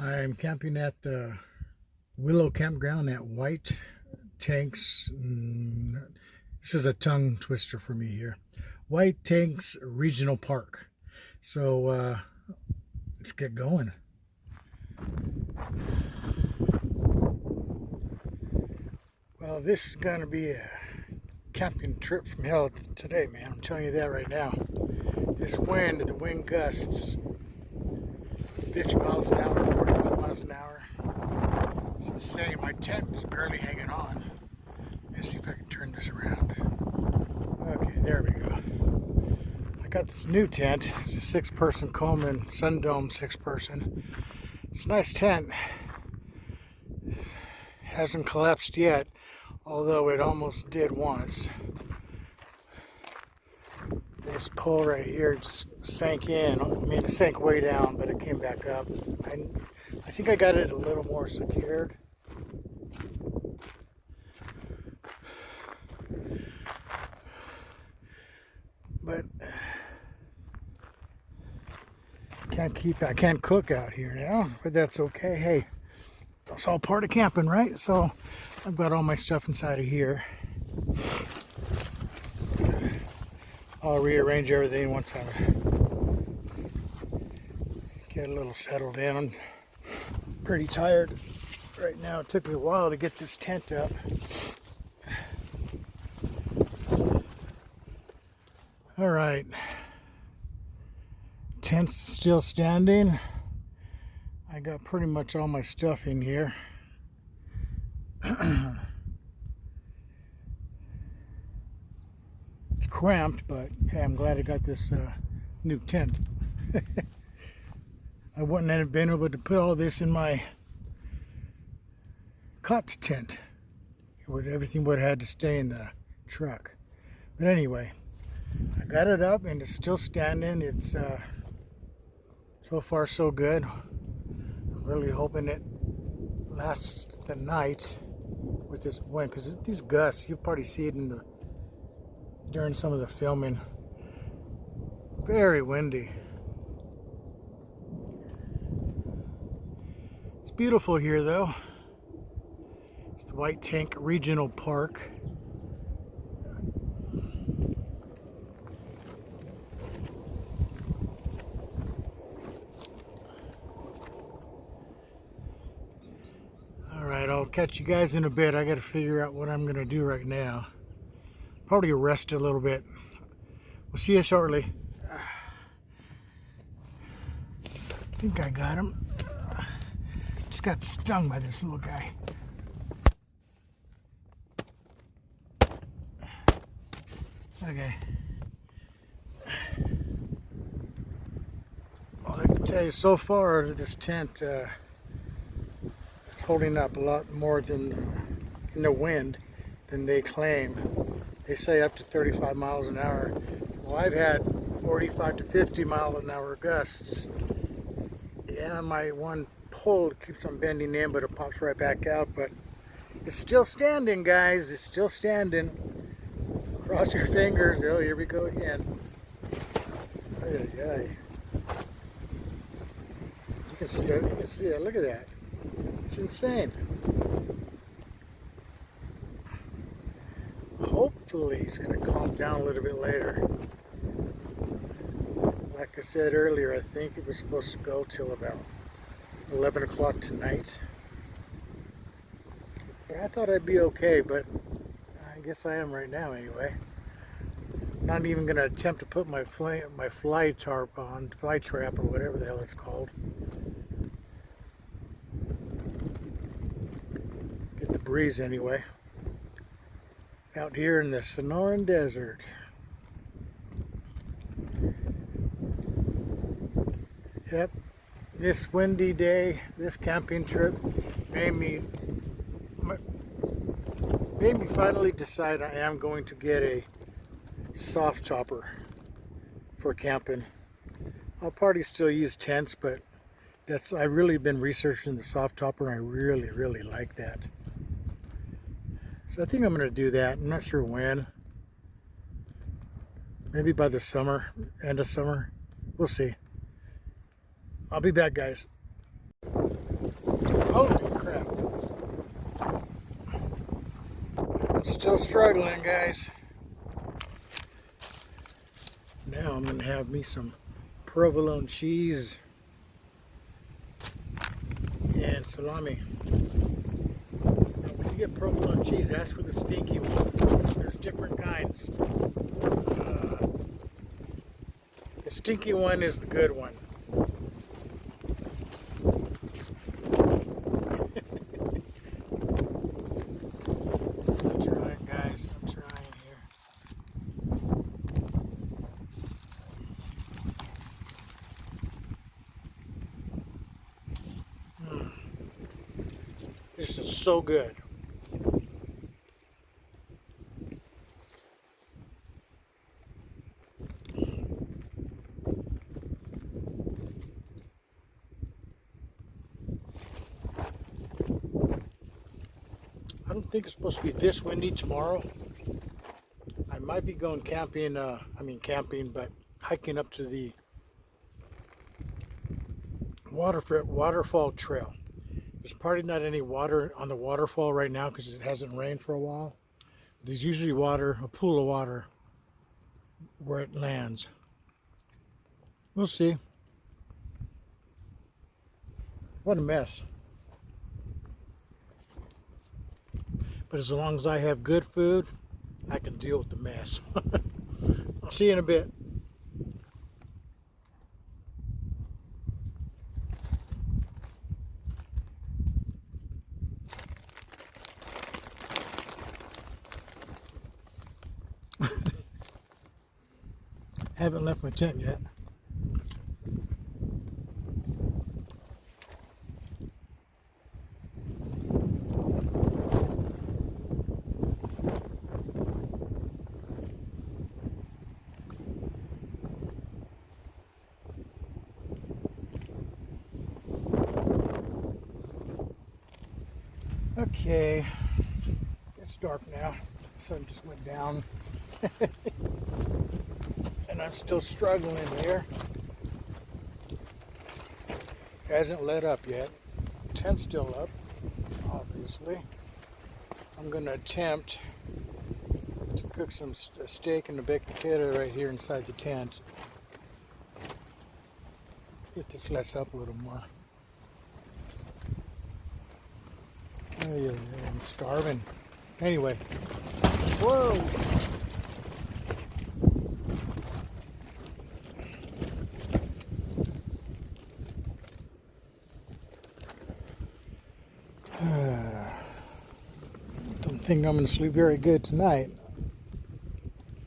I'm camping at the Willow Campground at White Tanks. This is a tongue twister for me here. White Tanks Regional Park. So let's get going. Well, this is going to be a camping trip from hell today, man. I'm telling you that right now. This wind, the wind gusts 50 miles an hour, 45 miles an hour. It's insane. My tent is barely hanging on. Let's see if I can turn this around. Okay, there we go. I got this new tent. It's a 6-person Coleman Sundome 6-person. It's a nice tent. Hasn't collapsed yet, although it almost did once. This pole right here just sank in. I mean, it sank way down, but it came back up. I think I got it a little more secured. But I can't cook out here now, but that's okay. Hey, it's all part of camping, right? So I've got all my stuff inside of here. I'll rearrange everything once I get a little settled in. I'm pretty tired right now. It took me a while to get this tent up. All right, tent's still standing. I got pretty much all my stuff in here. It's cramped, but hey, I'm glad I got this new tent. I wouldn't have been able to put all this in my cot tent. Everything would have had to stay in the truck. But anyway, I got it up and it's still standing. It's so far so good. I'm really hoping it lasts the night with this wind, because these gusts, you'll probably see it during some of the filming. Very windy. It's beautiful here though. It's the White Tank Regional Park. Alright, I'll catch you guys in a bit. I gotta figure out what I'm gonna do right now. Probably rest a little bit. We'll see you shortly. I think I got him. Just got stung by this little guy. Okay. Well, I can tell you so far, this tent is holding up a lot more than in the wind than they claim. They say up to 35 miles an hour. Well, I've had 45 to 50 mile an hour gusts. Yeah, my one pole keeps on bending in, but it pops right back out. But it's still standing, guys. It's still standing. Cross your fingers. Oh, here we go again. You can see it. You can see it. Look at that. It's insane. Hopefully it's going to calm down a little bit later. Like I said earlier, I think it was supposed to go till about 11 o'clock tonight. But I thought I'd be okay, but I guess I am right now anyway. Not even going to attempt to put my fly tarp on, fly trap or whatever the hell it's called. Get the breeze anyway. Out here in the Sonoran Desert. Yep, this windy day, this camping trip made me finally decide I am going to get a soft topper for camping. I'll probably still use tents, but I've really been researching the soft topper and I really, really like that. So I think I'm going to do that. I'm not sure when. Maybe by the summer, end of summer. We'll see. I'll be back, guys. Still struggling, guys. Now I'm gonna have me some provolone cheese and salami. Now, when you get provolone cheese, ask for the stinky one. There's different kinds. The stinky one is the good one. I'm trying, guys. I'm trying here. This is so good. I don't think it's supposed to be this windy tomorrow. I might be going camping, but hiking up to the waterfall trail. There's probably not any water on the waterfall right now because it hasn't rained for a while. There's usually water, a pool of water, where it lands. We'll see. What a mess. But as long as I have good food, I can deal with the mess. I'll see you in a bit. Haven't left my tent yet. Okay, it's dark now. The sun just went down. And I'm still struggling here. Hasn't let up yet. Tent's still up, obviously. I'm going to attempt to cook a steak and a baked potato right here inside the tent. If this lets up a little more. Oh, yeah, I'm starving. Anyway. Whoa! Don't think I'm going to sleep very good tonight.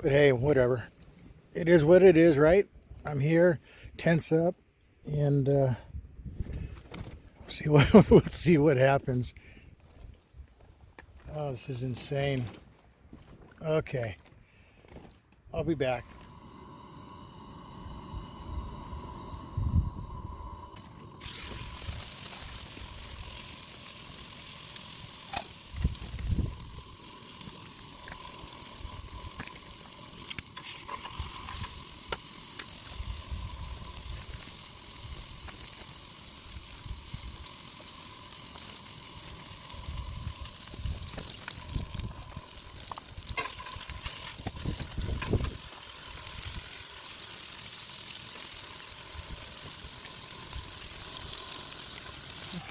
But hey, whatever. It is what it is, right? I'm here, tent's up, and we'll see what happens. Oh, this is insane. Okay. I'll be back.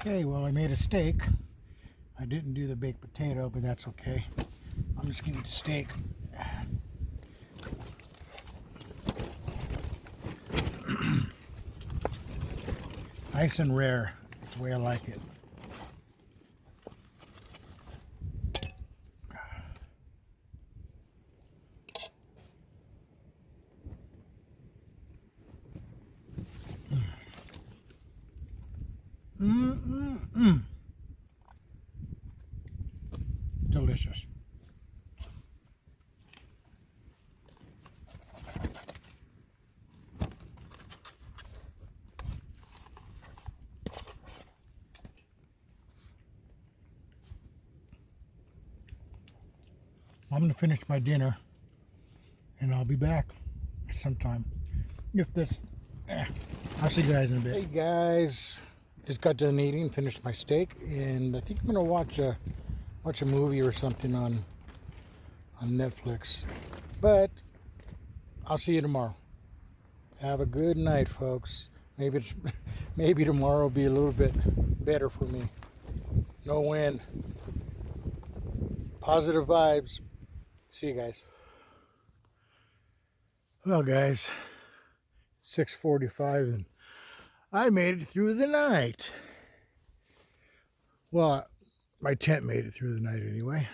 Okay, well, I made a steak. I didn't do the baked potato, but that's okay. I'm just gonna eat the steak. Nice and rare, that's the way I like it. Delicious. I'm going to finish my dinner and I'll be back sometime. If this, I'll see you guys in a bit. Hey guys, just got done eating, finished my steak, and I think I'm going to watch a movie or something on on Netflix. But I'll see you tomorrow. Have a good night, folks. Maybe tomorrow will be a little bit better for me. No wind. Positive vibes. See you guys. Well, guys, 6:45 and I made it through the night. Well, my tent made it through the night anyway.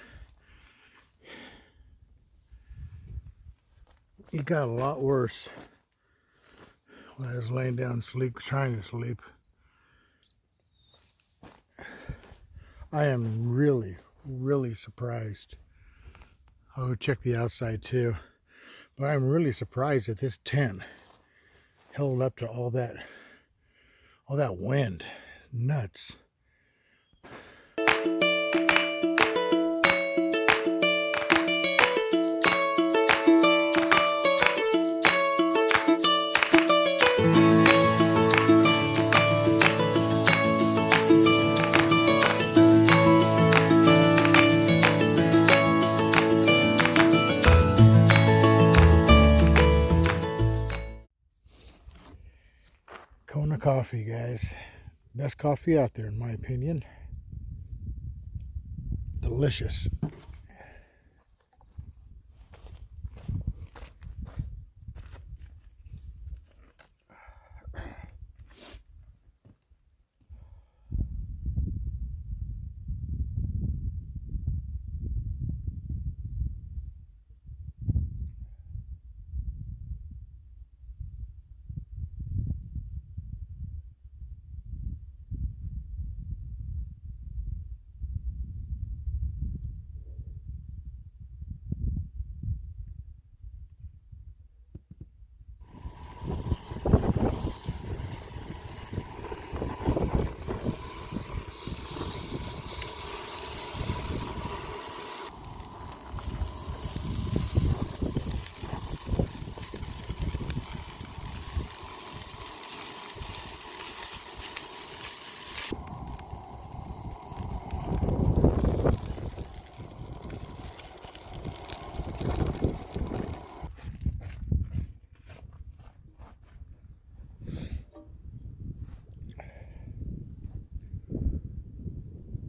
It got a lot worse when I was laying down trying to sleep. I am really, really surprised. I'll go check the outside too. But I'm really surprised that this tent held up to all that wind. Nuts. Kona coffee, guys. Best coffee out there, in my opinion. Delicious.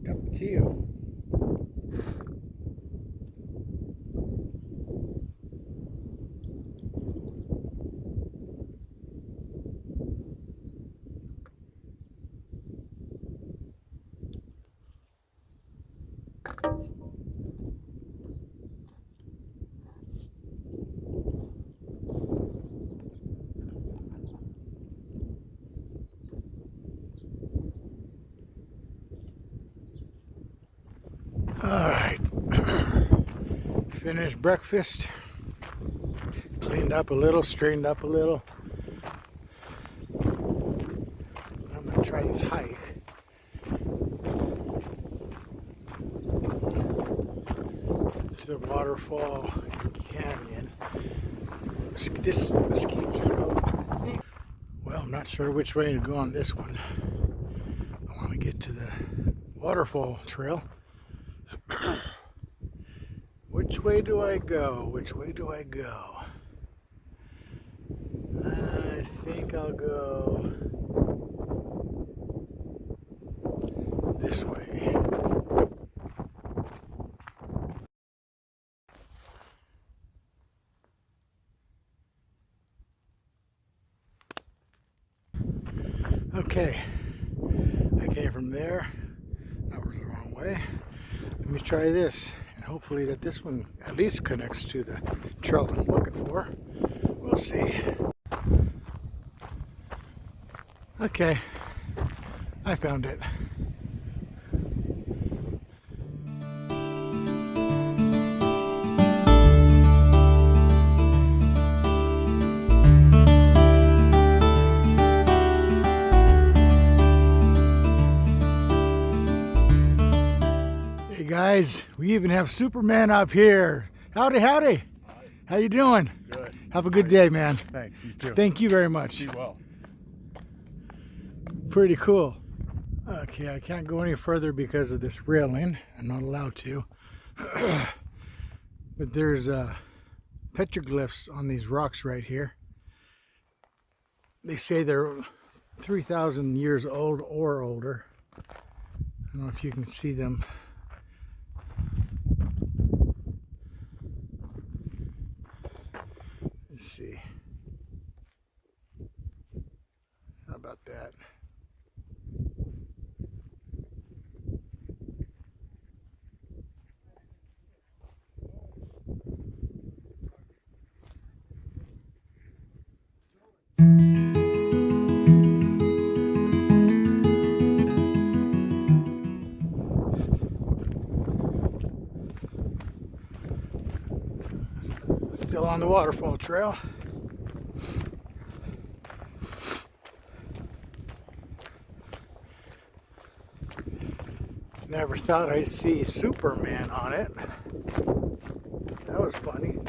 Cup of tea. Alright, finished breakfast, cleaned up a little, straightened up a little. I'm going to try this hike. To the waterfall canyon. This is the Mesquite Road, I think. Well, I'm not sure which way to go on this one. I want to get to the waterfall trail. Which way do I go? Which way do I go? I think I'll go this way. Okay, I came from there. That was the wrong way. Let me try this, and hopefully that this one at least connects to the trail I'm looking for. We'll see. Okay, I found it. Hey guys, we even have Superman up here. Howdy, howdy. Hi. How you doing? Good. Have a good day, man. Thanks, you too. Thank you very much. Be well. Pretty cool. Okay, I can't go any further because of this railing. I'm not allowed to. But there's petroglyphs on these rocks right here. They say they're 3,000 years old or older. I don't know if you can see them. Let's see. How about that? Still on the waterfall trail. Never thought I'd see Superman on it. That was funny.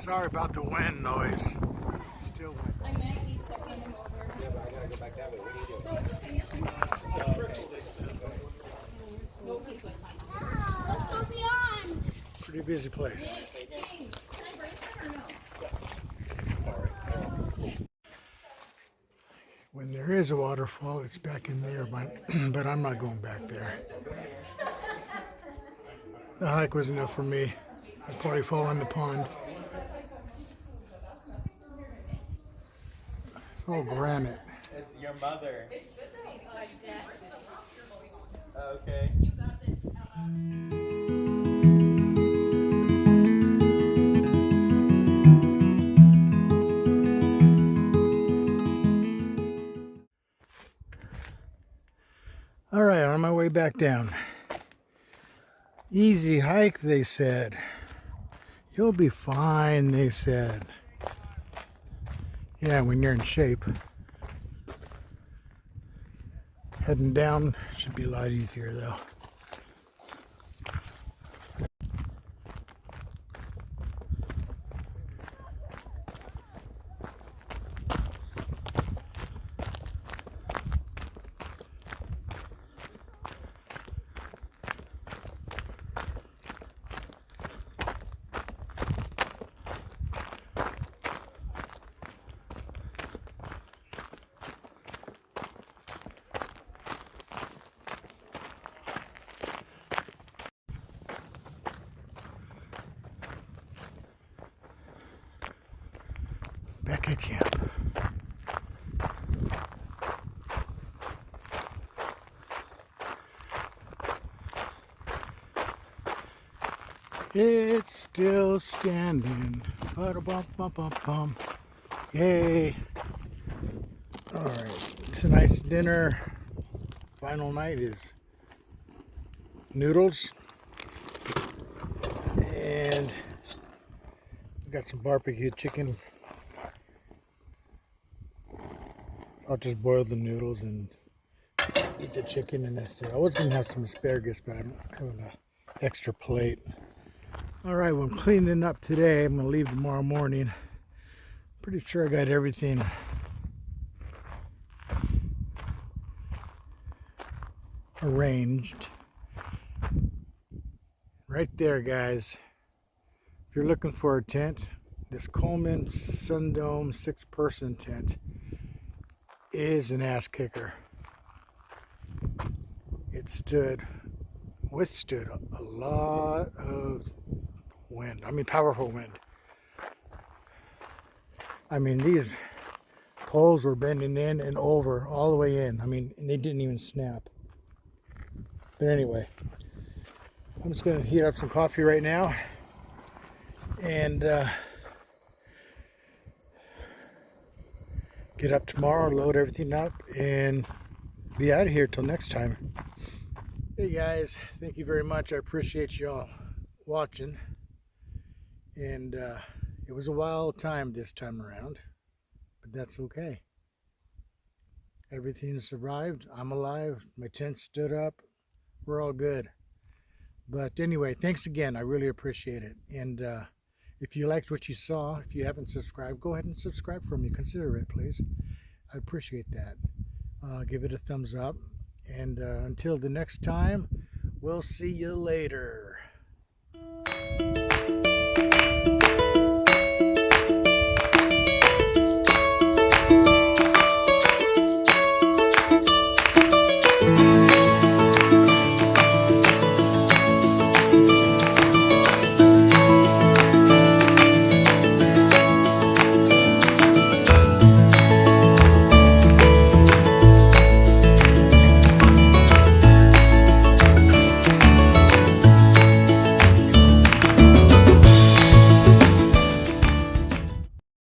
Sorry about the wind noise. Still wind. Yeah, but I gotta go back that way. What are you doing? Let's go beyond. Pretty busy place. When there is a waterfall, it's back in there, but I'm not going back there. The hike was enough for me. I'd probably fall in the pond. It's all granite. It's your mother. Okay. All right, on my way back down. Easy hike, they said. You'll be fine, they said. Yeah, when you're in shape. Heading down should be a lot easier though. Back at camp. It's still standing. Ba-da-bum-bum-bum-bum. Yay. Alright, tonight's dinner, final night is noodles. And got some barbecue chicken. I'll just boil the noodles and eat the chicken, and that's it. I was going to have some asparagus, but I don't have an extra plate. Alright, well, I'm cleaning up today. I'm going to leave tomorrow morning. Pretty sure I got everything arranged. Right there, guys. If you're looking for a tent, this Coleman Sundome 6-person tent is an ass kicker. It withstood a lot of wind. I mean, powerful wind. I mean, these poles were bending in and over all the way in. I mean, and they didn't even snap. But anyway, I'm just going to heat up some coffee right now and get up tomorrow, load everything up, and be out of here till next time. Hey guys, thank you very much. I appreciate y'all watching. And it was a wild time this time around, but that's okay. Everything survived. I'm alive. My tent stood up. We're all good. But anyway, thanks again. I really appreciate it. And If you liked what you saw, if you haven't subscribed, go ahead and subscribe for me. Consider it, please. I appreciate that. Give it a thumbs up. And until the next time, we'll see you later.